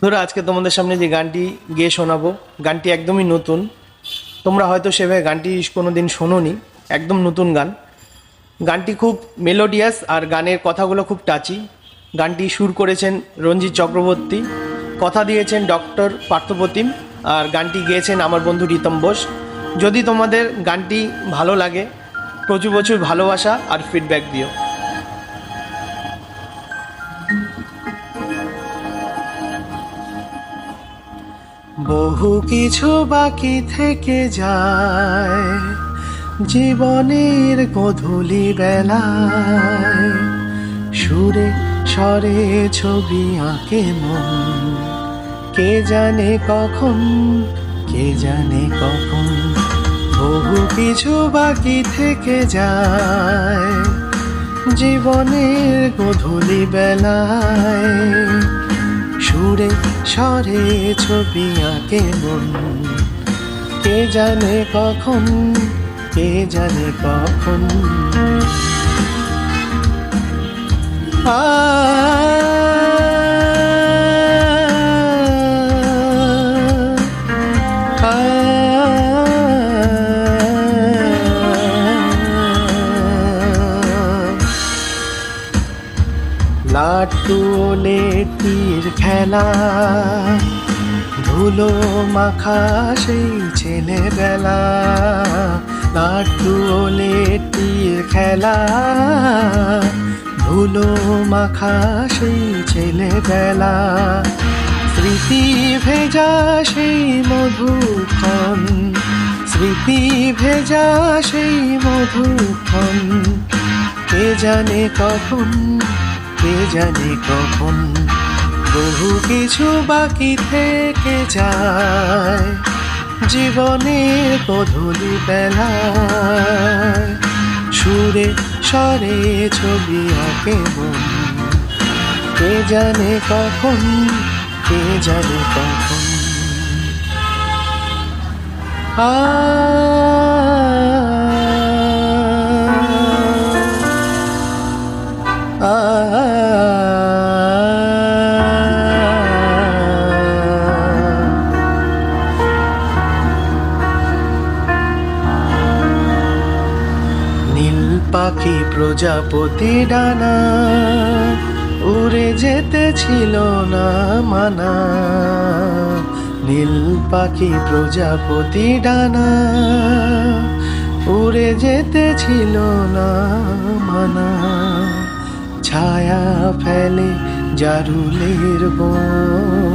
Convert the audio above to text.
ধরো আজকে তোমাদের সামনে যে গানটি গেয়ে শোনাবো, গানটি একদমই নতুন। তোমরা হয়তো সেভাবে গানটি কোনোদিন শোনোনি। একদম নতুন গান। গানটি খুব মেলোডিয়াস আর গানের কথাগুলো খুব টাচি। গানটি সুর করেছেন রঞ্জিত চক্রবর্তী, কথা দিয়েছেন ডক্টর পার্থপ্রতিম, আর গানটি গেয়েছেন আমার বন্ধু রিতম বোস। যদি তোমাদের গানটি ভালো লাগে, প্রচুর প্রচুর ভালোবাসা আর ফিডব্যাক দিও। বহু কিছু বাকি থেকে যায় জীবনের গোধূলি বেলায়, সুরে স্বরে ছবি আঁকে মন, কে জানে কখন, কে জানে কখন। বহু কিছু বাকি থেকে যায় জীবনের গোধূলি বেলায়, সুরে স্বরে ছবি আঁকে মন, কে জানে কখন, কে জানে কখন। লাট্টু লেটির খেলা, ধুলো মাখা সেই ছেলেবেলা। লাট্টু লেটির খেলা, ধুলো মাখা সেই ছেলেবেলা। স্মৃতি ভেজা সেই মধুক্ষণ, স্মৃতি ভেজা সেই মধুক্ষণ, কে জানে কখন, কে জানে কখন। বহু কিছু বাকি থেকে যায় জীবনের গোধূলি বেলায়, সুরে স্বরে ছবি আঁকে মন, কে জানে কখন, কে জানে কখন। নীল পাখি প্রজাপতি ডানা, উড়ে যেতে ছিল না মানা। নীল পাখি প্রজাপতি ডানা, উড়ে যেতে ছিল না মানা। ছায়া ফেলে জারুলের বন,